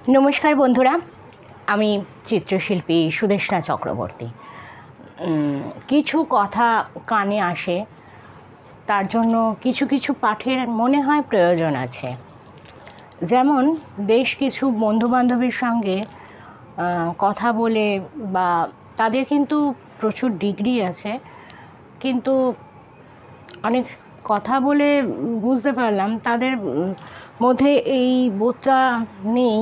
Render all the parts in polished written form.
নমস্কার বন্ধুরা, আমি চিত্রশিল্পী সুদেষ্ণা চক্রবর্তী। কিছু কথা কানে আসে, তার জন্য কিছু কিছু পাঠের মনে হয় প্রয়োজন আছে। যেমন বেশ কিছু বন্ধুবান্ধবের সঙ্গে কথা বলে, বা তাদের কিন্তু প্রচুর ডিগ্রি আছে, কিন্তু অনেক কথা বলে বুঝতে পারলাম তাদের মধ্যে এই বোধটা নেই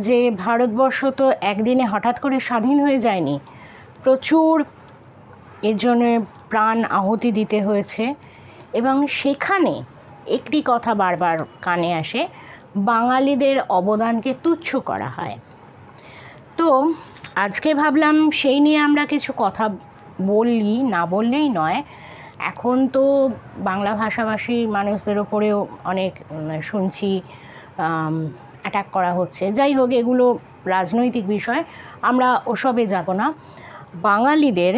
যে ভারতবর্ষ তো একদিনে হঠাৎ করে স্বাধীন হয়ে যায়নি, প্রচুর এর জন্য প্রাণ আহুতি দিতে হয়েছে। এবং সেখানে একটি কথা বারবার কানে আসে, বাঙালিদের অবদানকে তুচ্ছ করা হয়। তো আজকে ভাবলাম সেই নিয়ে আমরা কিছু কথা বললি, না বললেই নয়। এখন তো বাংলা ভাষাভাষী মানুষদের ওপরেও অনেক শুনছি অ্যাটাক করা হচ্ছে। যাই হোক, এগুলো রাজনৈতিক বিষয়, আমরা ওসবে যাব না। বাঙালিদের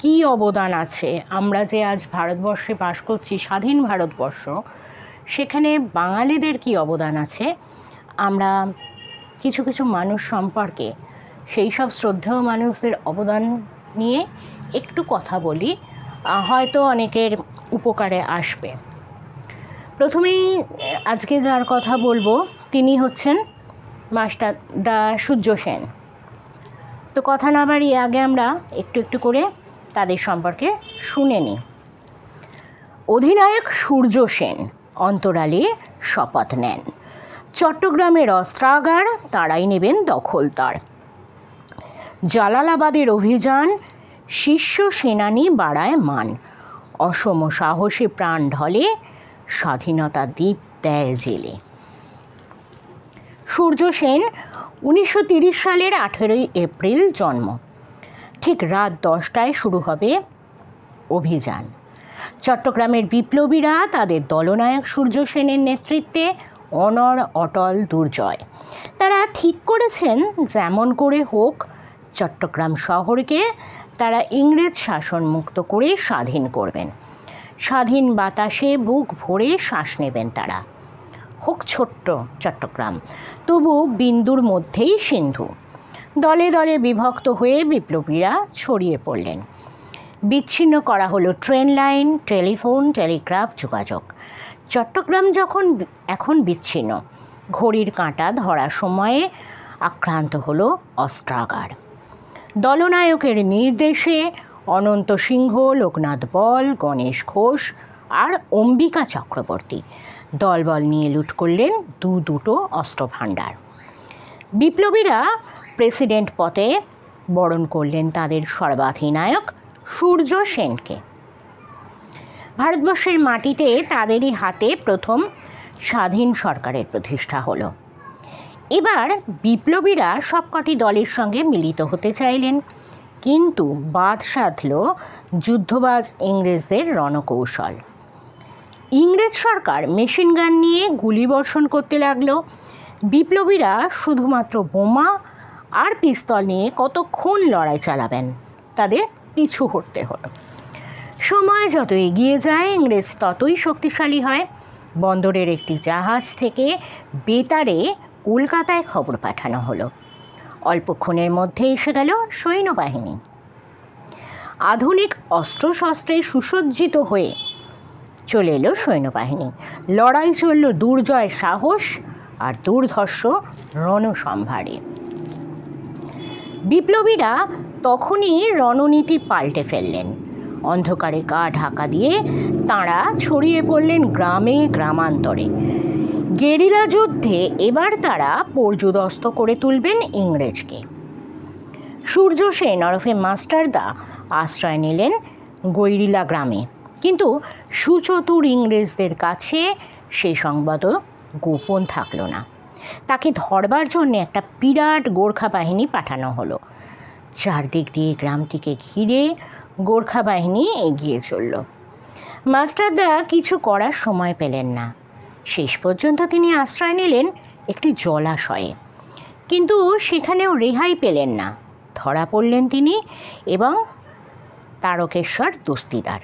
কি অবদান আছে, আমরা যে আজ ভারতবর্ষে বাস করছি, স্বাধীন ভারতবর্ষ, সেখানে বাঙালিদের কি অবদান আছে, আমরা কিছু কিছু মানুষ সম্পর্কে, সেই সব শ্রদ্ধেয় মানুষদের অবদান নিয়ে একটু কথা বলি, হয়তো অনেকের উপকারে আসবে। প্রথমেই আজকে যার কথা বলবো তিনি হচ্ছেন মাস্টার দা সূর্য সেন। তো কথা না বাড়িয়ে আগে আমরা একটু একটু করে তাদের সম্পর্কে শুনে নিই। অধিনায়ক সূর্য সেন অন্তরালে শপথ নেন, চট্টগ্রামের অস্ত্রাগার তাঁরাই নেবেন দখল তার। জালালাবাদের অভিযান শীর্ষ সেনানী বাড়ায় মান, অসম সাহসে প্রাণ ঢলে স্বাধীনতা দ্বীপ দেয় জেলে। সূর্য সেন 1930 সালের 18 এপ্রিল জন্ম। ঠিক রাত 10টায় শুরু হবে অভিযান। চট্টগ্রামের বিপ্লবীরা তাদের দলনায়ক সূর্য সেনের নেতৃত্বে অনড় অটল দুর্জয়। তারা ঠিক করেছেন যেমন করে হোক চট্টগ্রাম শহরকে তারা ইংরেজ শাসন মুক্ত করে স্বাধীন করবেন। স্বাধীন বাতাসে বুক ভরে শ্বাস নেবেন তারা। হোক ছোট্ট চট্টগ্রাম, তবু বিন্দুর মধ্যেই সিন্ধু। দলে দলে বিভক্ত হয়ে বিপ্লবীরা ছড়িয়ে পড়লেন। বিচ্ছিন্ন করা হলো ট্রেন লাইন, টেলিফোন, টেলিগ্রাফ যোগাযোগ। চট্টগ্রাম যখন এখন বিচ্ছিন্ন, ঘড়ির কাঁটা ধরা সময়ে আক্রান্ত হলো অস্ত্রাগার। দলনায়কের নির্দেশে অনন্ত সিংহ, লোকনাথ বল, গণেশ ঘোষ আর অম্বিকা চক্রবর্তী দলবল নিয়ে লুট করলেন দুটো অস্ত্রভাণ্ডার। বিপ্লবীরা প্রেসিডেন্ট পদে বরণ করলেন তাদের সর্বাধিনায়ক সূর্য সেনকে। ভারতবর্ষের মাটিতে তাদেরই হাতে প্রথম স্বাধীন সরকারের প্রতিষ্ঠা হলো। এবার বিপ্লবীরা সবকটি দলের সঙ্গে মিলিত হতে চাইলেন, কিন্তু বাদ সাধল যুদ্ধবাজ ইংরেজদের রণকৌশল। ইংরেজ সরকার মেশিন গান নিয়ে গুলিবর্ষণ করতে লাগলো। বিপ্লবীরা শুধুমাত্র বোমা আর পিস্তল নিয়ে কতক্ষণ লড়াই চালাবেন, তাদের পিছু হটতে হলো। সময় যত এগিয়ে যায় ইংরেজ ততই শক্তিশালী হয়। বন্দরের একটি জাহাজ থেকে বেতারে কলকাতায় খবর পাঠানো হলো। অল্পক্ষণের মধ্যে এসে গেল সৈন্যবাহিনী। আধুনিক অস্ত্রশস্ত্রে সুসজ্জিত হয়ে চলে এলো সৈন্যবাহিনী। লড়াই চলল দুর্জয় সাহস আর দুর্ধর্ষ রণসম্ভারে। বিপ্লবীরা তখনই রণনীতি পাল্টে ফেললেন। অন্ধকারে গা ঢাকা দিয়ে তাঁরা ছড়িয়ে পড়লেন গ্রামে গ্রামান্তরে। গেরিলা যুদ্ধে এবার তারা পর্যুদস্ত করে তুলবেন ইংরেজকে। সূর্য সেন ওরফে মাস্টারদা আশ্রয় নিলেন গৈরিলা গ্রামে, কিন্তু সুচতুর ইংরেজদের কাছে সেই সংবাদও গোপন থাকলো না। তাকে ধরবার জন্য একটা বিরাট গোর্খা বাহিনী পাঠানো হলো। চারদিক দিয়ে গ্রামটিকে ঘিরে গোর্খা বাহিনী এগিয়ে চলল। মাস্টারদা কিছু করার সময় পেলেন না। শেষ পর্যন্ত তিনি আশ্রয় নিলেন একটি জলাশয়ে, কিন্তু সেখানেও রেহাই পেলেন না। ধরা পড়লেন তিনি এবং তারকেশ্বর দস্তিদার।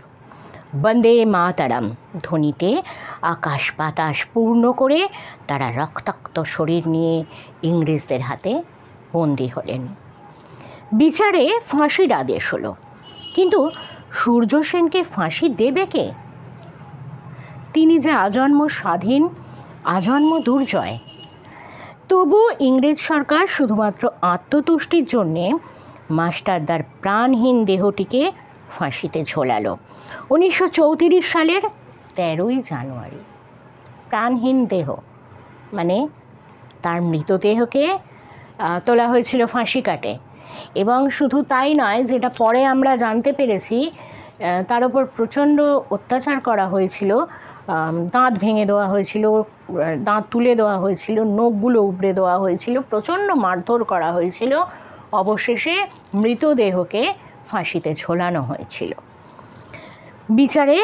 বন্দে মাতরম ধ্বনিতে আকাশ বাতাস পূর্ণ করে তারা রক্তাক্ত শরীর নিয়ে ইংরেজদের হাতে বন্দী হলেন। বিচারে ফাঁসির আদেশ হলো, কিন্তু সূর্য সেনকে ফাঁসি দেবে কে? তিনি যে আজন্ম স্বাধীন, আজন্ম দুর্জয়। তবু ইংরেজ সরকার শুধুমাত্র আত্মতুষ্টির জন্যে মাস্টারদার প্রাণহীন দেহটিকে ফাঁসিতে ঝোলালো 1934 সালের 13ই জানুয়ারি। প্রাণহীন দেহ মানে তার মৃতদেহকে তোলা হয়েছিল ফাঁসি কাটে। এবং শুধু তাই নয়, যেটা পরে আমরা জানতে পেরেছি, তার ওপর প্রচণ্ড অত্যাচার করা হয়েছিল। দাঁত ভেঙে দেওয়া হয়েছিল, দাঁত তুলে দেওয়া হয়েছিল, নখগুলো উপড়ে দেওয়া হয়েছিল, প্রচণ্ড মারধর করা হয়েছিল। অবশেষে মৃতদেহকে ফাঁসিতে ঝোলানো হয়েছিল। বিচারে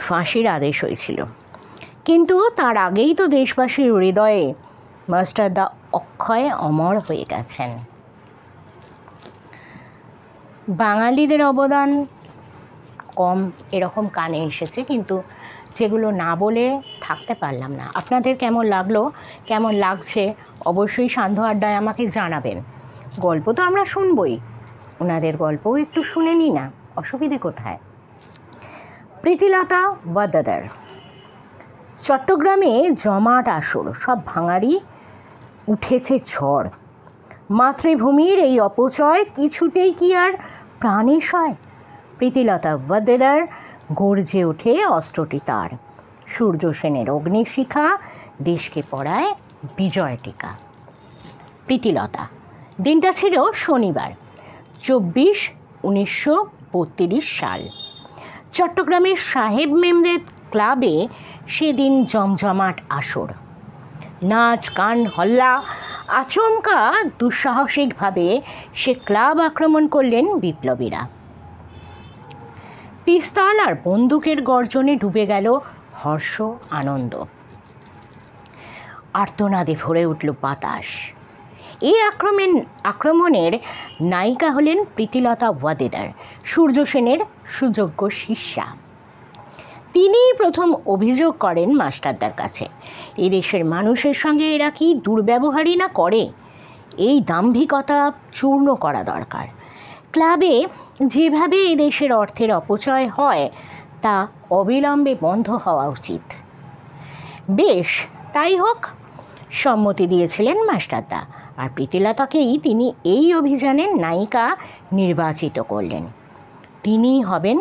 ফাঁসির আদেশ হয়েছিল, কিন্তু তার আগেই তো দেশবাসীর হৃদয়ে মাস্টারদা অক্ষয় অমর হয়ে গেছেন। বাঙালিদের অবদান কম এরকম কানে এসেছে, কিন্তু যেগুলো না বলে থাকতে পারলাম না। আপনাদের কেমন লাগলো, কেমন লাগছে অবশ্যই সান্ধ্য আড্ডায় আমাকে জানাবেন। গল্প তো আমরা শুনবই, ওনাদের গল্পও একটু শুনে নিই না, অসুবিধে কোথায়। প্রীতিলতা ওয়াদ্দেদার। চট্টগ্রামে জমাট আসর, সব ভাঙাড়ি, উঠেছে ঝড়। মাতৃভূমির এই অপচয় কিছুতেই কি আর প্রাণে সয়? প্রীতিলতা ওয়াদ্দেদার গর্জে ওঠে অস্ত্রটি তার। সূর্য সেনের অগ্নিশিখা দেশকে পড়ায় বিজয় টিকা। প্রীতিলতা। দিনটা ছিল শনিবার, 24/1932 সাল। চট্টগ্রামের সাহেব মেমদের ক্লাবে সেদিন জমজমাট আসর। নাচ, গান, হল্লা। আচমকা দুঃসাহসিকভাবে সে ক্লাব আক্রমণ করলেন বিপ্লবীরা। পিস্তল আর বন্দুকের গর্জনে ডুবে গেল হর্ষ, আনন্দ। আর্তনাদে ভরে উঠল বাতাস। এই আক্রমণের নায়িকা হলেন প্রীতিলতা ওয়াদ্দেদার, সূর্য সেনের সুযোগ্য শিষ্যা। তিনিই প্রথম অভিযোগ করেন মাস্টারদার কাছে, এদেশের মানুষের সঙ্গে এরা কি দুর্ব্যবহারই না করে। এই দাম্ভিকতা চূর্ণ করা দরকার। ক্লাবে যেভাবে এদেশের অর্থের অপচয় হয় তা অবিলম্বে বন্ধ হওয়া উচিত। বেশ, তাই হোক, সম্মতি দিয়েছিলেন মাস্টারদা। আর প্রীতিলতাকেই তিনি এই অভিযানের নায়িকা নির্বাচিত করলেন। তিনিই হবেন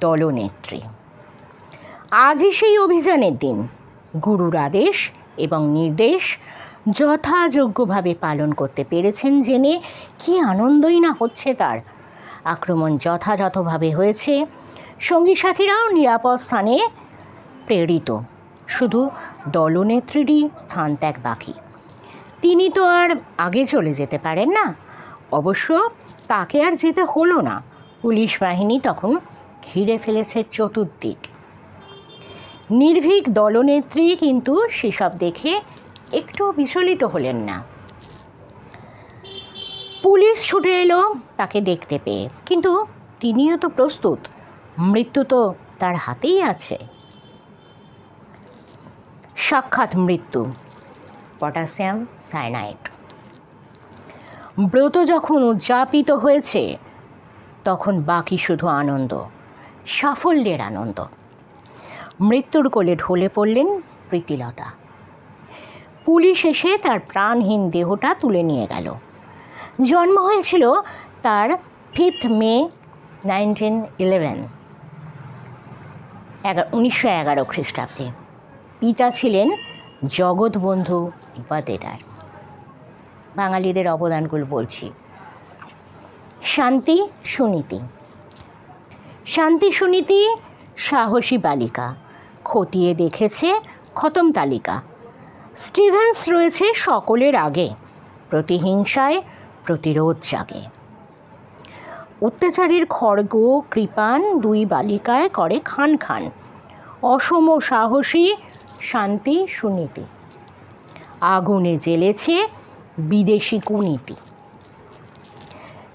দলনেত্রী। আজই সেই অভিযানের দিন। গুরুর আদেশ এবং নির্দেশ যথাযোগ্যভাবে পালন করতে পেরেছেন জেনে কি আনন্দই না হচ্ছে তার। আক্রমণ যথাযথভাবে হয়েছে, সঙ্গী সাথীরাও নিরাপদ স্থানে প্রেরিত, শুধু দলনেত্রীরই স্থান ত্যাগ বাকি। তিনি তো আর আগে চলে যেতে পারেন না। অবশ্য তাকে আর যেতে হলো না, পুলিশ বাহিনী তখন ঘিরে ফেলেছে চতুর্দিক। নির্ভীক দলনেত্রী কিন্তু সেসব দেখে একটু বিচলিত হলেন না। পুলিশ ছুটে এলো তাকে দেখতে পেয়ে, কিন্তু তিনিও তো প্রস্তুত, মৃত্যু তো তার হাতেই আছে। সাক্ষাৎ মৃত্যু, পটাশিয়াম সায়ানাইড। ব্রত যখন উদযাপিত হয়েছে তখন বাকি শুধু আনন্দ, সাফল্যের আনন্দ। মৃত্যুর কোলে ঢলে পড়লেন প্রীতিলতা। পুলিশ এসে তার প্রাণহীন দেহটা তুলে নিয়ে গেল। জন্ম হয়েছিল তার 5 মে 1911 খ্রিস্টাব্দে। পিতা ছিলেন জগৎবন্ধু ওয়াদ্দেদার। বাঙালিদের অবদানগুলো বলছি। শান্তি সুনীতি। শান্তি সুনীতি সাহসী বালিকা, খতিয়ে দেখেছে খতম তালিকা। স্টিভেন্স রয়েছে সকলের আগে, প্রতিহিংসায় প্রতিরোধ জাগে। অত্যাচারীর খড়গ কৃপান 2 বালিকায় করে খান খান। অসম সাহসী শান্তি সুনীতি, আগুনে জ্বেলেছে বিদেশি কুনীতি।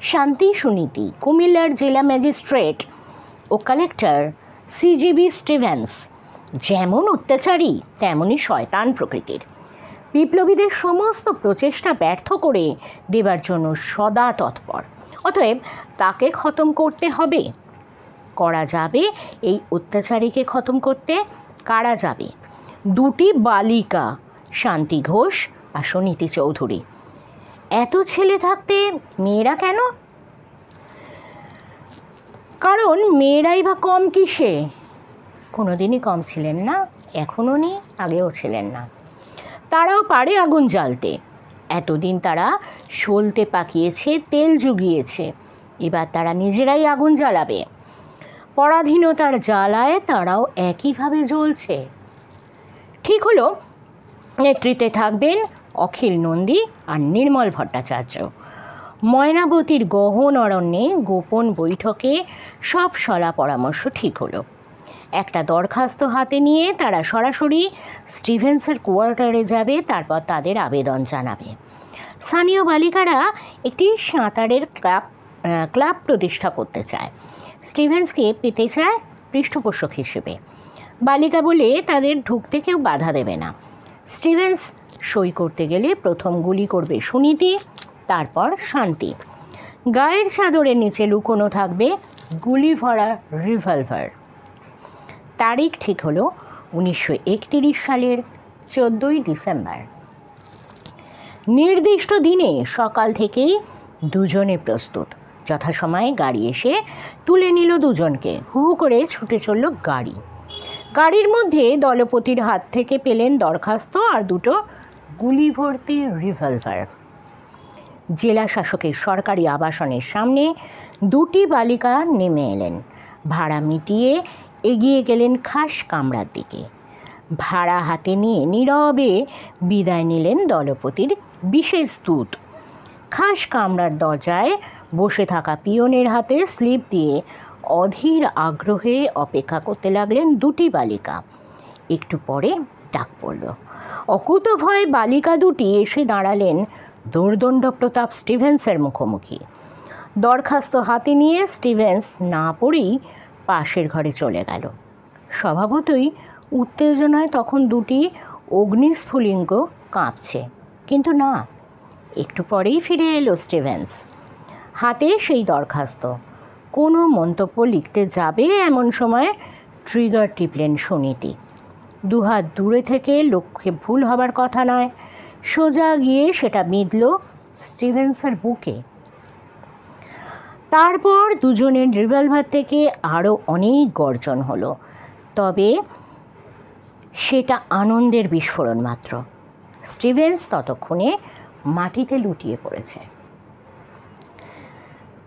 শান্তি সুনীতি কুমিল্লার জেলা ম্যাজিস্ট্রেট ও কালেক্টর সিজিবি স্টিভেন্স যেমন অত্যাচারী তেমনই শয়তান প্রকৃতির। বিপ্লবীদের সমস্ত প্রচেষ্টা ব্যর্থ করে দেবার জন্য সদা তৎপর। অতএব তাকে খতম করতে হবে। করা যাবে এই অত্যাচারীকে খতম করতে? কারা যাবে? দুটি বালিকা, শান্তি ঘোষ আর সুনীতি চৌধুরী। এত ছেলে থাকতে মেয়েরা কেন? কারণ মেয়েরাই বা কম কিসে? কোনোদিনই কম ছিলেন না, এখনও নেই, আগেও ছিলেন না। তারাও পারে আগুন জ্বালতে। এতদিন তারা সলতে পাকিয়েছে, তেল জুগিয়েছে, এবার তারা নিজেরাই আগুন জ্বালাবে। পরাধীনতার জ্বালায় তারাও একইভাবে জ্বলছে। ঠিক হলো, নেতৃত্বে থাকবেন অখিল নন্দী আর নির্মল ভট্টাচার্য। ময়নাবতীর গহন অরণ্যে গোপন বৈঠকে সব সলা পরামর্শ ঠিক হলো। একটা দরখাস্ত হাতে নিয়ে তারা সরাসরি স্টিভেন্সের কোয়ার্টারে যাবে, তারপর তাদের আবেদন জানাবে। স্থানীয় বালিকারা একটি সাঁতারের ক্লাব প্রতিষ্ঠা করতে চায়। স্টিভেন্সকে পেতে চায় পৃষ্ঠপোষক হিসেবে। বালিকা বলে তাদের ঢুকতে কেউ বাধা দেবে না। স্টিভেন্স সই করতে গেলে প্রথম গুলি করবে সুনীতি, তারপর শান্তি। গায়ের চাদরের নিচে লুকোনো থাকবে গুলি ভরা রিভলভার। তারিখ ঠিক হলো 1931 সালের 14ই ডিসেম্বর। নির্দিষ্ট দিনে সকাল থেকেই দুজনে প্রস্তুত। যথাসময়ে গাড়ি এসে তুলে নিল দুজনকে। হু হু করে ছুটে চলল গাড়ি। গাড়ির মধ্যে দলপতির হাত থেকে পেলেন দরখাস্ত আর দুটো গুলি ভর্তি রিভলভার। জেলা শাসকের সরকারি আবাসনের সামনে দুটি বালিকা নেমে এলেন। ভাড়া মিটিয়ে এগিয়ে গেলেন খাস কামরার দিকে। ভাড়া হাতে নিয়ে নীরবে বিদায় নিলেন দলপতির বিশেষ দূত। খাস কামরার দরজায় বসে থাকা পিয়নের হাতে স্লিপ দিয়ে অধীর আগ্রহে অপেক্ষা করতে লাগলেন দুটি বালিকা। একটু পরে ডাক পড়ল। অকুতোভয় বালিকা দুটি এসে দাঁড়ালেন দোর্দণ্ড প্রতাপ স্টিভেন্সের মুখোমুখি। দরখাস্ত হাতে নিয়ে স্টিভেন্স না পড়েই পাশের ঘরে চলে গেল। স্বভাবতই উত্তেজনায় তখন দুটি অগ্নিস্ফুলিঙ্গ কাঁপছে, কিন্তু না, একটু পরেই ফিরে এলো স্টিভেন্স। হাতে সেই দরখাস্ত। কোনো মন্তব্য লিখতে যাবে এমন সময় ট্রিগার টিপলেন সুনীতি। দুহাত দূরে থেকে লক্ষ্যে ভুল হবার কথা নয়, সোজা গিয়ে সেটা বিঁধল স্টিভেন্সের বুকে। তারপর দুজনের রিভলভার থেকে আরও অনেক গর্জন হলো, তবে সেটা আনন্দের বিস্ফোরণ মাত্র। স্টিভেন্স ততক্ষণে মাটিতে লুটিয়ে পড়েছে।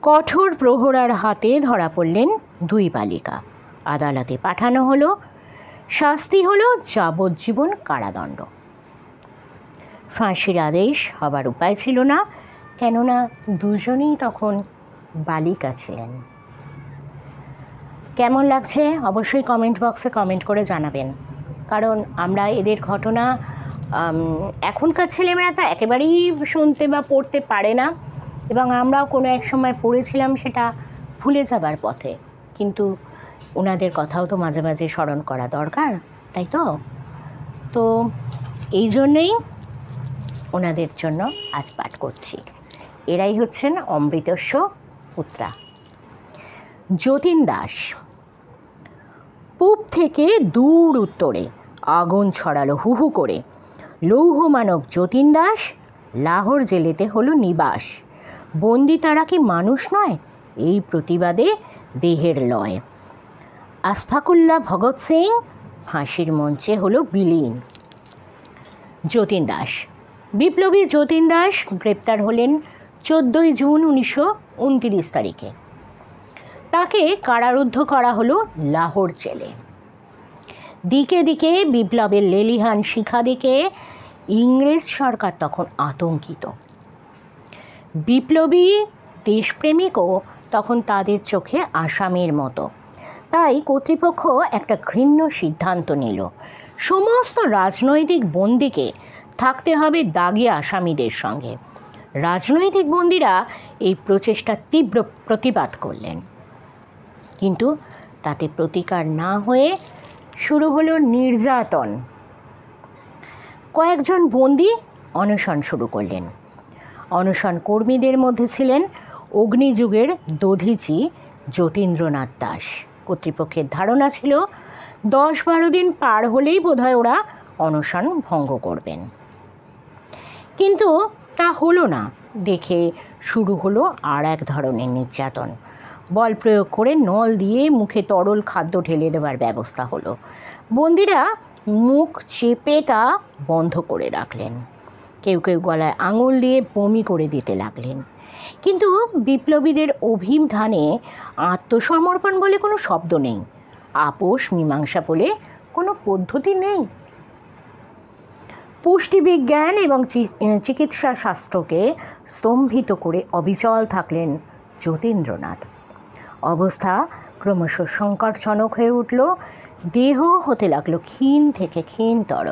কঠোর প্রহরার হাতে ধরা পড়লেন দুই বালিকা। আদালতে পাঠানো হলো। শাস্তি হলো যাবজ্জীবন কারাদণ্ড। ফাঁসির আদেশ হবার উপায় ছিল না, কেননা দুজনেই তখন বালিকা ছিলেন। কেমন লাগছে অবশ্যই কমেন্ট বক্সে কমেন্ট করে জানাবেন, কারণ আমরা এদের ঘটনা এখনকার ছেলেমেয়েরা তো একেবারেই শুনতে বা পড়তে পারে না, এবং আমরাও কোনো এক সময় পড়েছিলাম, সেটা ভুলে যাবার পথে। কিন্তু ওনাদের কথাও তো মাঝে মাঝে স্মরণ করা দরকার, তাই তো এই জন্যেই ওনাদের জন্য আজ পাঠ করছি। এরাই হচ্ছেন অমৃতস্য পুত্রা। যতীন দাস। পূব থেকে দূর উত্তরে আগুন ছড়ালো হু হু করে। লৌহ মানব যতীন দাস লাহোর জেলেতে হলো নিবাস। বন্দি তারা কি মানুষ নয়? এই প্রতিবাদে দেহের লয়। আশফাকুল্লাহ ভগৎ সিং ফাঁসির মঞ্চে হলো বিলীন। যতীন দাস। বিপ্লবী যতীন দাস গ্রেপ্তার হলেন 14ই জুন 1929 তারিখে। তাকে কারারুদ্ধ করা হলো লাহোর জেলে। দিকে দিকে বিপ্লবের লেলিহান শিখা দেখে ইংরেজ সরকার তখন আতঙ্কিত। বিপ্লবী দেশপ্রেমিকও তখন তাদের চোখে আসামির মতো। তাই কর্তৃপক্ষ একটা ঘৃণ্য সিদ্ধান্ত নিল, সমস্ত রাজনৈতিক বন্দীকে থাকতে হবে দাগি আসামিদের সঙ্গে। রাজনৈতিক বন্দীরা এই প্রচেষ্টার তীব্র প্রতিবাদ করলেন, কিন্তু তাতে প্রতিকার না হয়ে শুরু হলো নির্যাতন। কয়েকজন বন্দী অনশন শুরু করলেন। অনশন কর্মীদের মধ্যে ছিলেন অগ্নিযুগের দধিচি যতীন্দ্রনাথ দাস। কর্তৃপক্ষের ধারণা ছিল 10-12 দিন পার হলেই বোধহয় ওরা অনশন ভঙ্গ করবেন, কিন্তু তা হলো না। দেখে শুরু হলো আর এক ধরনের নির্যাতন। বল প্রয়োগ করে নল দিয়ে মুখে তরল খাদ্য ঢেলে দেওয়ার ব্যবস্থা হলো। বন্দীরা মুখ চেপে তা বন্ধ করে রাখলেন। কেউ কেউ গলায় আঙুল দিয়ে বমি করে দিতে লাগলেন। কিন্তু বিপ্লবীদের অভিধানে আত্মসমর্পণ বলে কোনো শব্দ নেই, আপোষ মীমাংসা বলে কোনো পদ্ধতি নেই। পুষ্টিবিজ্ঞান এবং চিকিৎসা শাস্ত্রকে স্তম্ভিত করে অবিচল থাকলেন যতীন্দ্রনাথ। অবস্থা ক্রমশ সংকটজনক হয়ে উঠল। দেহ হতে লাগলো ক্ষীণ থেকে ক্ষীণতর।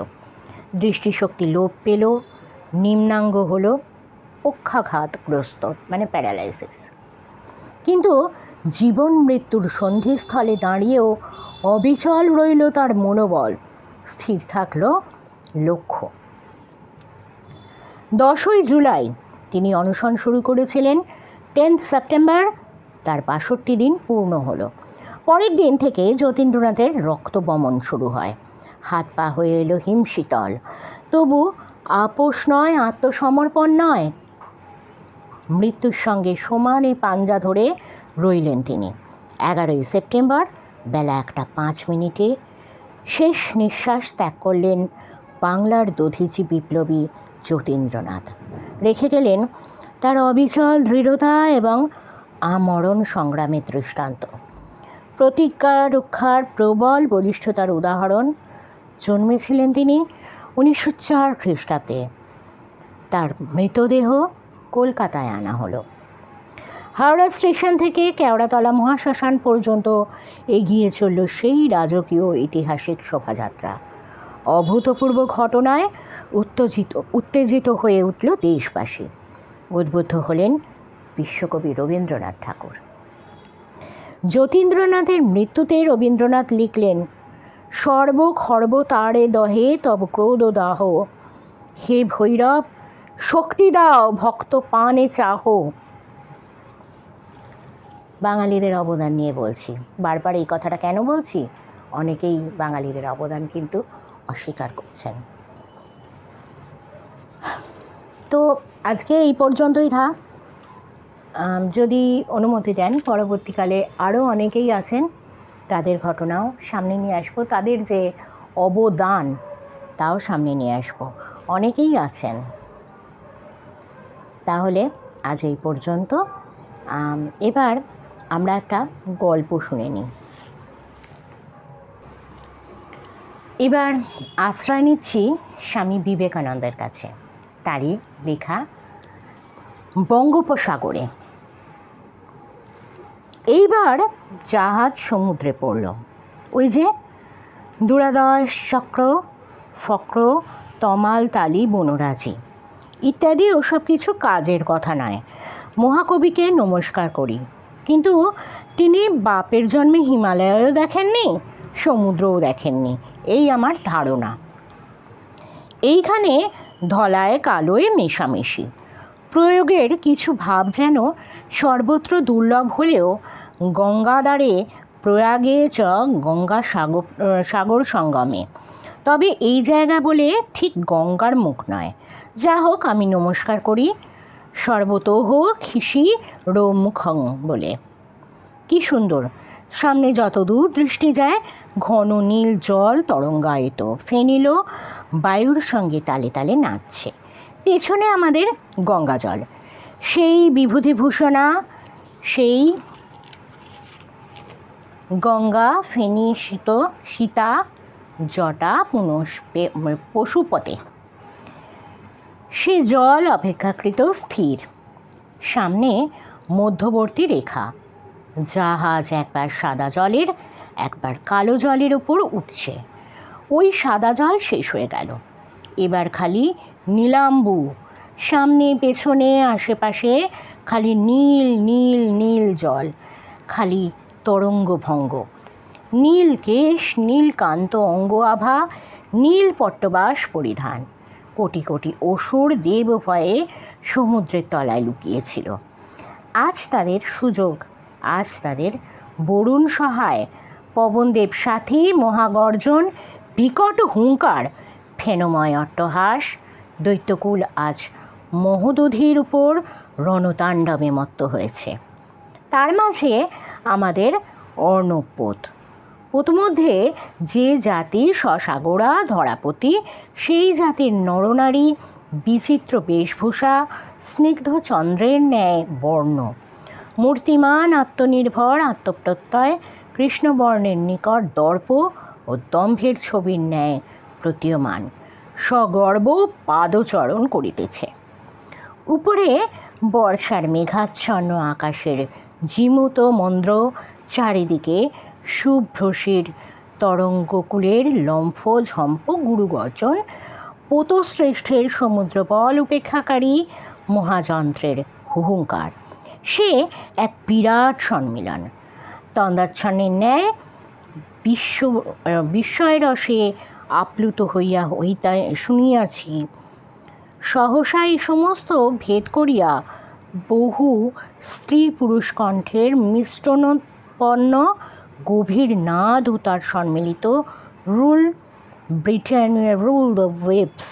দৃষ্টিশক্তি লোপ পেল, নিম্নাঙ্গ হলো পক্ষাঘাতগ্রস্ত, মানে প্যারালাইসিস। কিন্তু জীবন মৃত্যুর সন্ধিস্থলে দাঁড়িয়েও অবিচল রইল তার মনোবল, স্থির থাকল লক্ষ্য। 10ই জুলাই তিনি অনশন শুরু করেছিলেন। 10 সেপ্টেম্বর তার 62 দিন পূর্ণ হলো। পরের দিন থেকে যতীন্দ্রনাথের রক্তবমন শুরু হয়। হাত পা হয়ে এলো হিমশীতল। তবু আপোষ নয়, আত্মসমর্পণ নয়। মৃত্যুর সঙ্গে সমানে পাঞ্জা ধরে রইলেন তিনি। 11ই সেপ্টেম্বর বেলা 1:05 শেষ নিঃশ্বাস ত্যাগ করলেন বাংলার দধিচি বিপ্লবী যতীন্দ্রনাথ। রেখে গেলেন তার অবিচল দৃঢ়তা এবং আমরণ সংগ্রামের দৃষ্টান্ত। প্রতিজ্ঞা রক্ষার প্রবল বলিষ্ঠতার উদাহরণ। জন্মেছিলেন তিনি 1904 খ্রিস্টাব্দে। তার মৃতদেহ কলকাতায় আনা হলো। হাওড়া স্টেশন থেকে কেওড়াতলা মহাশ্মশান পর্যন্ত এগিয়ে চলল সেই রাজকীয় ঐতিহাসিক শোভাযাত্রা। অভূতপূর্ব ঘটনায় উত্তেজিত হয়ে উঠল দেশবাসী। উদ্বুদ্ধ হলেন বিশ্বকবি রবীন্দ্রনাথ ঠাকুর। যতীন্দ্রনাথের মৃত্যুতে রবীন্দ্রনাথ লিখলেন, সর্বখর্ব তারে দহে তব ক্রোধ দাহ, হে ভৈরব শক্তি দাও ভক্ত পানে চাহ। বাঙালিদের অবদান নিয়ে বলছি। বারবার এই কথাটা কেন বলছি? অনেকেই বাঙালিদের অবদান কিন্তু অস্বীকার করছেন। তো আজকে এই পর্যন্তই থাক। যদি অনুমতি দেন পরবর্তীকালে আরও অনেকেই আছেন, তাদের ঘটনাও সামনে নিয়ে আসবো, তাদের যে অবদান তাও সামনে নিয়ে আসবো। অনেকেই আছেন। তাহলে আজ এই পর্যন্ত। এবার আমরা একটা গল্প শুনে নিই। এবার আশ্রয় নিচ্ছি স্বামী বিবেকানন্দের কাছে, তারই লেখা বঙ্গোপসাগরে। এইবার জাহাজ সমুদ্রে পড়ল। ওই যে দূরাদশ চক্র, ফক্র, তমাল, তালি, বনরাজি ইত্যাদি ওসব কিছু কাজের কথা নয়। মহাকবিকে নমস্কার করি, কিন্তু তিনি বাপের জন্মে হিমালয়ও দেখেননি, সমুদ্রও দেখেননি, এই আমার ধারণা। এইখানে ধলায় কালোয় মেশামেশি। প্রয়োগের কিছু ভাব যেন সর্বত্র দুর্লভ হলেও গঙ্গাধারে প্রয়াগে চ গঙ্গা সাগর সঙ্গমে, তবে এই জায়গা বলে ঠিক গঙ্গার মুখ নয়। যা হোক, আমি নমস্কার করি সর্বতোহ খিসি রোমুখং বলে। কি সুন্দর! সামনে যত দূর দৃষ্টি যায় ঘন নীল জল তরঙ্গায়িত, ফেনিল বায়ুর সঙ্গে তালে তালে নাচছে। পেছনে আমাদের গঙ্গা জল, সেই বিভূতিভূষণা, সেই গঙ্গা ফেনী সীতা জটা পশুপতে। সে জল অপেক্ষাকৃত স্থির। সামনে মধ্যবর্তী রেখা। জাহাজ একবার সাদা জলের একবার কালো জলের ওপর উঠছে। ওই সাদা জল শেষ হয়ে গেল, এবার খালি নীলাম্বু। সামনে পেছনে আশেপাশে খালি নীল নীল নীল জল, খালি তরঙ্গভঙ্গ। নীল কেশ, নীলকান্ত অঙ্গ আভা, নীল পট্টবাস পরিধান। কোটি কোটি অসুর দেব ভয়ে সমুদ্রের তলায় লুকিয়েছিল। আজ তাদের সুযোগ, আজ তাদের বরুণ সহায়। পবনদেব সাথী, মহাগর্জন, বিকট হুঙ্কার, ফেনময় অট্টহাস। দৈত্যকুল আজ মহোদধির উপর রণতাণ্ডবে মত্ত হয়েছে। তার মাঝে আমাদের অর্ণবপোত। প্রথমধ্যে যে জাতি সসাগরা ধরাপতি, সেই জাতির নরনারী বিচিত্র বেশভূষা, স্নিগ্ধ চন্দ্রের ন্যায় বর্ণ, মূর্তিমান, আত্মনির্ভর, আত্মপ্রত্যয়, কৃষ্ণবর্ণের নিকট দর্প ও দম্ভের ছবির ন্যায় প্রতীয়মান, সগর্ব পাদচরণ করিতেছে। উপরে বর্ষার মেঘাচ্ছন্ন আকাশের জীমূত মন্দ্র, চারিদিকে শুভ্রশির তরঙ্গকুলের লম্ফ ঝম্প গুরুগর্জন, পোতশ্রেষ্ঠের সমুদ্রবল উপেক্ষাকারী মহাযন্ত্রের হুহুঙ্কার। সে এক বিরাট সম্মিলন। তন্দাচ্ছন্নের ন্যায় বিস্ময়রসে আপ্লুত হইয়া শুনিয়াছি। সহসা এই সমস্ত ভেদ করিয়া বহু স্ত্রী পুরুষ কণ্ঠের মিষ্টনোৎপন্ন গভীর নাদ ও তার সম্মিলিত rule Britannia rule the waves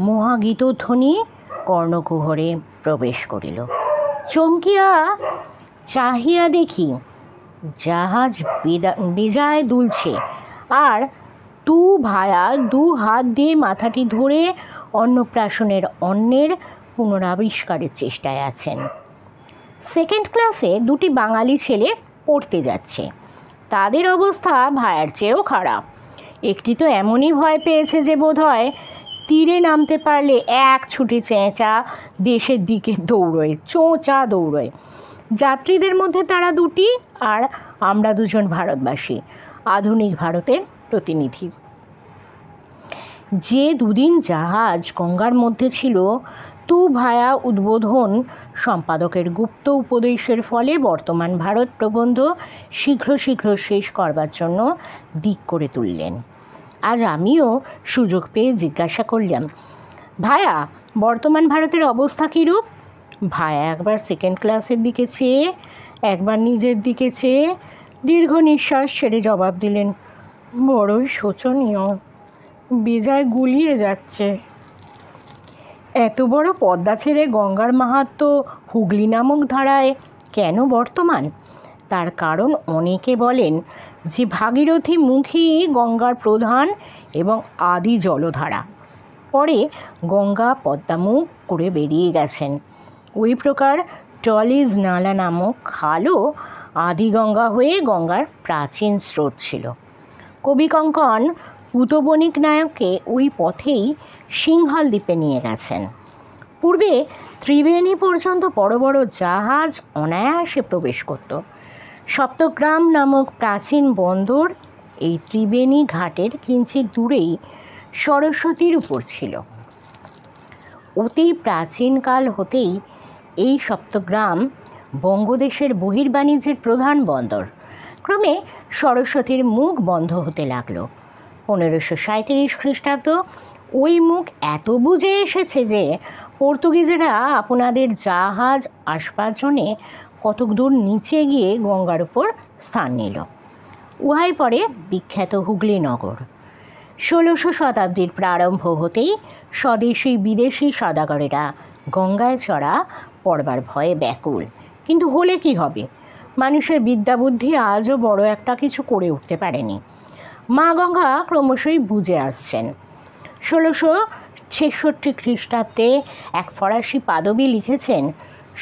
মহাগীতধ্বনি কর্ণকুহরে প্রবেশ করিল। চমকিয়া চাহিয়া দেখি জাহাজ বেজায় দুলছে, আর তু ভায়া দু হাত দিয়ে মাথাটি ধরে অন্নপ্রাশনের অন্নের পুনরাবিষ্কারের চেষ্টায় আছেন। সেকেন্ড ক্লাসে দুটি বাঙালি ছেলে পড়তে যাচ্ছে। তাদের অবস্থা ভায়ার চেয়েও খারাপ। একটি তো এমনই ভয় পেয়েছে যে বোধহয় তীরে নামতে পারলে এক ছুটি চেঁচা দেশের দিকে দৌড়োয়, চোঁচা দৌড়োয়। যাত্রীদের মধ্যে তারা দুটি, আর আমরা দুজন ভারতবাসী, আধুনিক ভারতের প্রতিনিধি। যে দুদিন জাহাজ গঙ্গার মধ্যে ছিল, তু ভায়া উদ্বোধন সম্পাদকের গুপ্ত উপদেশের ফলে বর্তমান ভারত প্রবন্ধ শীঘ্র শীঘ্র শেষ করবার জন্য দিক করে তুললেন। আজ আমিও সুযোগ পেয়ে জিজ্ঞাসা করলাম, ভায়া, বর্তমান ভারতের অবস্থা কীরূপ? ভায়া একবার সেকেন্ড ক্লাসের দিকে চেয়ে, একবার নিজের দিকে চেয়ে দীর্ঘ নিঃশ্বাস ছেড়ে জবাব দিলেন, বড়ই শোচনীয়, বেজায় গুলিয়ে যাচ্ছে। এত বড় পদ্মা ছেড়ে গঙ্গার মাহাত্ম্য হুগলি নামক ধারায় কেন বর্তমান? তার কারণ অনেকে বলেন যে ভাগীরথী মুখী গঙ্গার প্রধান এবং আদি জলধারা। পরে গঙ্গা পদ্মামুখ করে বেরিয়ে গেছেন। ওই প্রকার টলিজ নালা নামক খালও আদি গঙ্গা হয়ে গঙ্গার প্রাচীন স্রোত ছিল। কবি কঙ্কন পুতবণিক নায়ককে ওই পথেই সিংহল দ্বীপে নিয়ে গেছেন। পূর্বে ত্রিবেণী পর্যন্ত বড় বড় জাহাজ অনায়াসে প্রবেশ করত। সপ্তগ্রাম নামক প্রাচীন বন্দর এই ত্রিবেণী ঘাটের কিঞ্চিত দূরেই সরস্বতীর উপর ছিল। অতি প্রাচীনকাল হতেই এই সপ্তগ্রাম বঙ্গদেশের বহির্বাণিজ্যের প্রধান বন্দর। ক্রমে সরস্বতীর মুখ বন্ধ হতে লাগলো। 1537 খ্রিস্টাব্দ ওই মুখ এত বুঝে এসেছে যে পর্তুগিজেরা আপনাদের জাহাজ আসবার জন্যে কতক দূর নিচে গিয়ে গঙ্গার উপর স্থান নিল। উহাই পরে বিখ্যাত হুগলি নগর। 1600 শতাব্দীর প্রারম্ভ হতেই স্বদেশী বিদেশি সদাগরেরা গঙ্গায় চড়া পড়বার ভয়ে ব্যাকুল। কিন্তু হলে কি হবে? মানুষের বিদ্যা বুদ্ধি আজও বড় একটা কিছু করে উঠতে পারেনি। মা গঙ্গা ক্রমশই বুঝে আসছেন। 1666 খ্রিস্টাব্দে এক ফরাসি পাদবী লিখেছেন,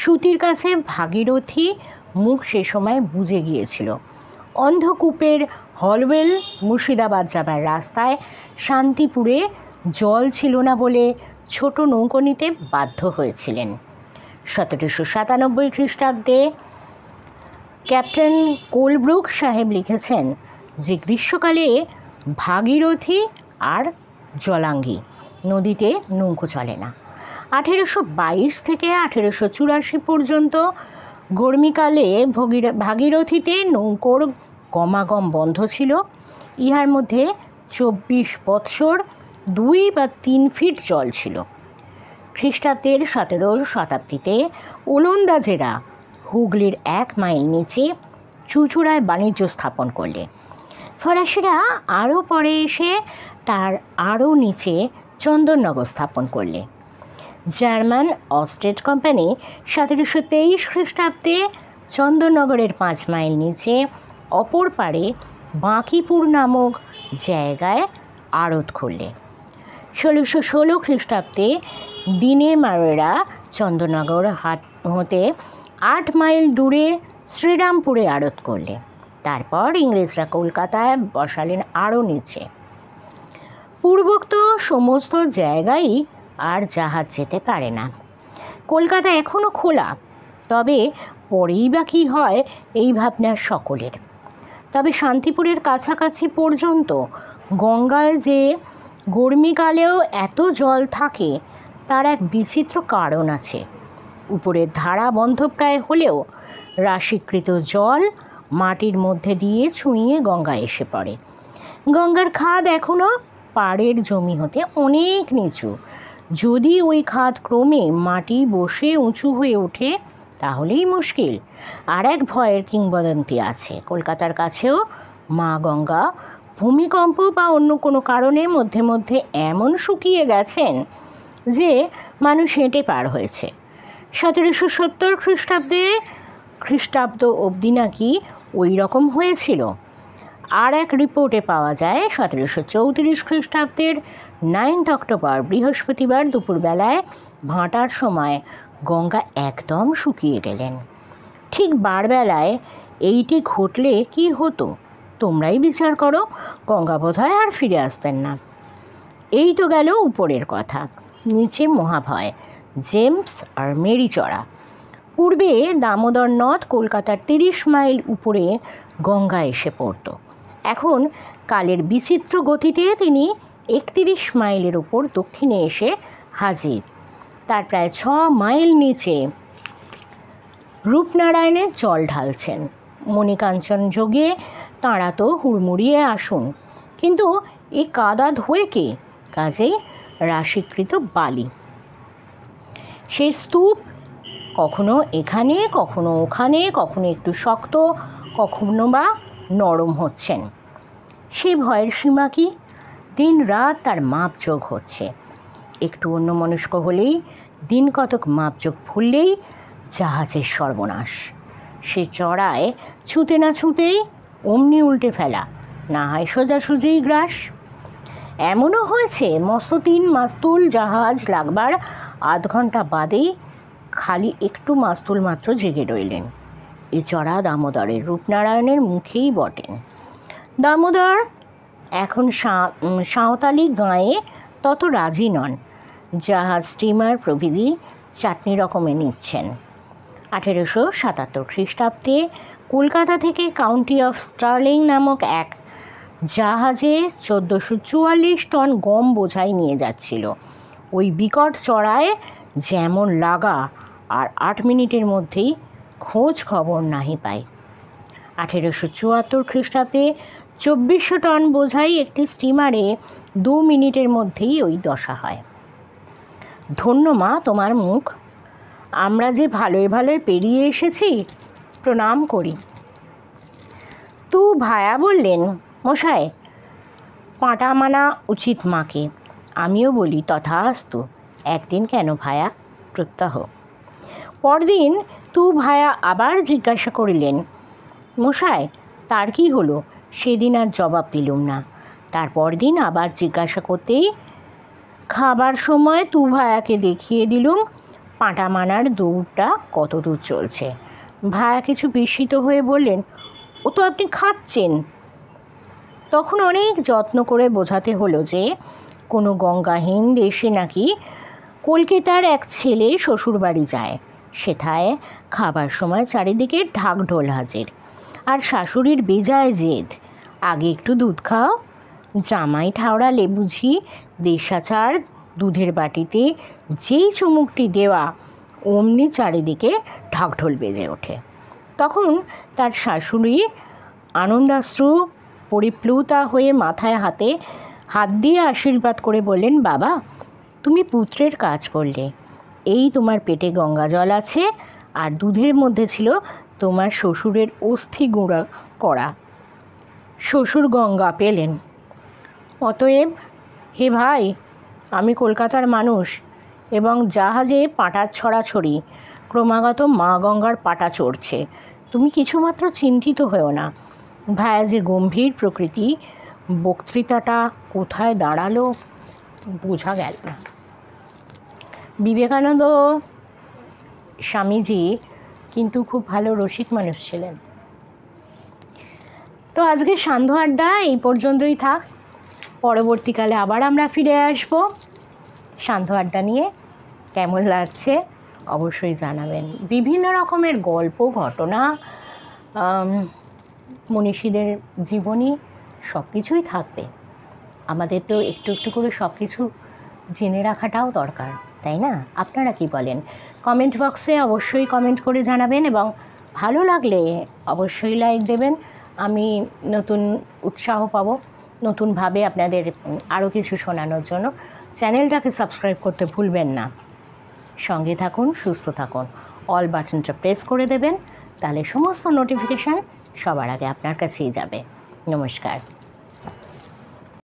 সুতির কাছে ভাগীরথী মুখ সে সময় বুঝে গিয়েছিল। অন্ধকূপের হলওয়েল মুর্শিদাবাদ যাবার রাস্তায় শান্তিপুরে জল ছিল না বলে ছোট নৌকো নিতে বাধ্য হয়েছিলেন। 1797 খ্রিস্টাব্দে ক্যাপ্টেন কোলব্রুক সাহেব লিখেছেন যে গ্রীষ্মকালে ভাগীরথী আর জলাঙ্গি নদীতে নৌকো চলে না। 1822 থেকে 1884 পর্যন্ত গরমিকালে ভাগীরথীতে নৌকোর গমাগম বন্ধ ছিল। ইহার মধ্যে 24 বৎসর 2 বা 3 ফিট জল ছিল। খ্রিস্টাব্দের 17 শতাব্দীতে ওলন্দাজেরা হুগলির 1 মাইল নিচে চুঁচুড়ায় বাণিজ্য স্থাপন করলে। ফরাসিরা আরও পরে এসে তার আরও নিচে চন্দননগর স্থাপন করলে। জার্মান অস্টেট কোম্পানি 1723 খ্রিস্টাব্দে চন্দননগরের 5 মাইল নিচে অপর পারে বাঁকিপুর নামক জায়গায় আড়ত খুললে। 1616 খ্রিস্টাব্দে ডিনেমারেরা চন্দননগর হতে 8 মাইল দূরে শ্রীরামপুরে আড়ত করলে। তারপর ইংরেজরা কলকাতায় বসালেন আরও নিচে। পূর্বোক্ত সমস্ত জায়গায় আর জাহাজ যেতে পারে না। কলকাতা এখনও খোলা, তবে পরেই বা কী হয় এই ভাবনা সকলের। তবে শান্তিপুরের কাছাকাছি পর্যন্ত গঙ্গায় যে গরমিকালেও এত জল থাকে তার এক বিচিত্র কারণ আছে। উপরের ধারা বন্ধপ্রায় হলেও রাশিকৃত জল মাটির মধ্যে দিয়ে ছুঁয়ে গঙ্গায় এসে পড়ে। গঙ্গার খাদ এখনও পাড়ের জমি হতে অনেক নিচু। যদি ওই খাদ ক্রমে মাটি বসে উঁচু হয়ে ওঠে তাহলেই মুশকিল। আর এক ভয়ের কিংবদন্তি আছে, কলকাতার কাছেও মা গঙ্গা ভূমিকম্প বা অন্য কোনো কারণে মধ্যে মধ্যে এমন শুকিয়ে গেছেন যে মানুষ হেঁটে পার হয়েছে। 1770 খ্রিস্টাব্দ অবধি নাকি ওই রকম হয়েছিল। আর এক রিপোর্টে পাওয়া যায় 1734 খ্রিস্টাব্দের 9 অক্টোবর বৃহস্পতিবার দুপুরবেলায় ভাঁটার সময় গঙ্গা একদম শুকিয়ে গেলেন। ঠিক বারবেলায় এইটি ঘটলে কি হতো তোমরাই বিচার করো। গঙ্গা বোধহয় আর ফিরে আসতেন না। এই তো গেল উপরের কথা। নিচে মহাভয়, জেমস আর মেরিচড়া। পূর্বে দামোদর নদ কলকাতার 30 মাইল উপরে গঙ্গা এসে পড়ত। এখন কালের বিচিত্র গতিতে তিনি 31 মাইলের উপর দক্ষিণে এসে হাজির। তার প্রায় 6 মাইল নিচে রূপনারায়ণের জল ঢালছেন। মণিকাঞ্চন যোগে তাঁরা তো হুড়মুড়িয়ে আসুন, কিন্তু এই কাদা ধোয়ে কে? কাজেই রাশিকৃত বালি। সেই স্তূপ কখনো এখানে কখনো ওখানে, কখনো একটু শক্ত কখনো বা নরম হচ্ছেন। সে ভয়ের সীমা কি? দিন রাত তার মাপযোগ হচ্ছে। একটু অন্যমনস্ক হলেই, দিন কতক মাপযোগ ভুললেই জাহাজের সর্বনাশ। সে চড়ায় ছুঁতে না ছুঁতেই অমনি উল্টে ফেলা, না হয় সোজাসুজিই গ্রাস। এমনও হয়েছে মস্ত 3 মাস্তুল জাহাজ লাগবার আধ ঘন্টা বাদেই খালি একটু মাস্তুল মাত্র জেগে রইলেন। এ চড়া দামোদরের রূপনারায়ণের মুখেই বটেন। দামোদর এখন সাঁওতালি গাঁয়ে তত রাজি নন। জাহাজ, স্টিমার প্রভৃতি চাটনি রকমে নিচ্ছেন। 1877 খ্রিস্টাব্দে কলকাতা থেকে কাউন্টি অফ স্টার্লিং নামক এক জাহাজে 1444 টন গম বোঝাই নিয়ে যাচ্ছিল। ওই বিকট চড়ায় যেমন লাগা, আর 8 মিনিটের মধ্যেই খোঁজ খবর নাহি পাই। 1874 খ্রিস্টাব্দে 2400 টন বোঝাই একটি স্টিমারে 2 মিনিটের মধ্যেই ওই দশা হয়। ধন্য মা তোমার মুখ, আমরা যে ভালোই ভালোই পেরিয়ে এসেছি, প্রণাম করি। তু ভায়া বললেন, মশাই পাঁটা মানা উচিত মাকে। আমিও বলি তথাস্তু। একদিন কেন ভায়া, প্রত্যহ। পরদিন তু ভায়া আবার জিজ্ঞাসা করিলেন, মশাই তার কি হলো? সেদিন আর জবাব দিলুম না। তারপর দিন আবার জিজ্ঞাসা করতেই খাবার সময় তু ভায়াকে দেখিয়ে দিলুম পাঁটা মানার দৌড়টা কত দূর চলছে। ভায়া কিছু বিস্মিত হয়ে বললেন, ও তো আপনি খাচ্ছেন। তখন অনেক যত্ন করে বোঝাতে হলো যে কোনো গঙ্গাহীন দেশে নাকি কলকাতার এক ছেলে শ্বশুরবাড়ি যায়, সেথায় খাবার সময় চারিদিকে ঢাকঢোল হাজির, আর শাশুড়ির বেজায় জেদ, আগে একটু দুধ খাও। জামাই ঠাওড়ালে বুঝি দেশাচার দুধের বাটিতে যেই চুমুকটি দেওয়া অমনি চারিদিকে ঢাকঢোল বেজে ওঠে। তখন তার শাশুড়ি আনন্দাশ্রু পরিপ্লুতা হয়ে মাথায় হাত দিয়ে আশীর্বাদ করে বললেন, বাবা তুমি পুত্রের কাজ করলে। এই তোমার পেটে গঙ্গা জল আছে, আর দুধের মধ্যে ছিল তোমার শ্বশুরের অস্থি গুঁড়া করা। শ্বশুর গঙ্গা পেলেন। অতএব হে ভাই, আমি কলকাতার মানুষ এবং জাহাজে পাটার ছড়াছড়ি, ক্রমাগত মা গঙ্গার পাটা চড়ছে। তুমি কিছুমাত্র চিন্তিত হও না। ভায়া যে গম্ভীর প্রকৃতি, বক্তৃতাটা কোথায় দাঁড়ালো বোঝা গেল না। বিবেকানন্দ স্বামীজি কিন্তু খুব ভালো রসিক মানুষ ছিলেন। তো আজকে সান্ধ্য আড্ডা এই পর্যন্তই থাক। পরবর্তীকালে আবার আমরা ফিরে আসব। সান্ধ্য আড্ডা নিয়ে কেমন লাগছে অবশ্যই জানাবেন। বিভিন্ন রকমের গল্প, ঘটনা, মনীষীদের জীবনী সব কিছুই থাকবে। আমাদের তো একটু একটু করে সব কিছু জেনে রাখাটাও দরকার, তাই না? আপনারা কি বলেন? কমেন্ট বক্সে অবশ্যই কমেন্ট করে জানাবেন, এবং ভালো লাগলে অবশ্যই লাইক দেবেন। আমি নতুন উৎসাহ পাবো নতুনভাবে আপনাদের আরও কিছু শোনানোর জন্য। চ্যানেলটাকে সাবস্ক্রাইব করতে ভুলবেন না। সঙ্গে থাকুন, সুস্থ থাকুন। অল বাটনটা প্রেস করে দেবেন, তাহলে সমস্ত নোটিফিকেশান সবার আগে আপনার কাছেই যাবে। নমস্কার।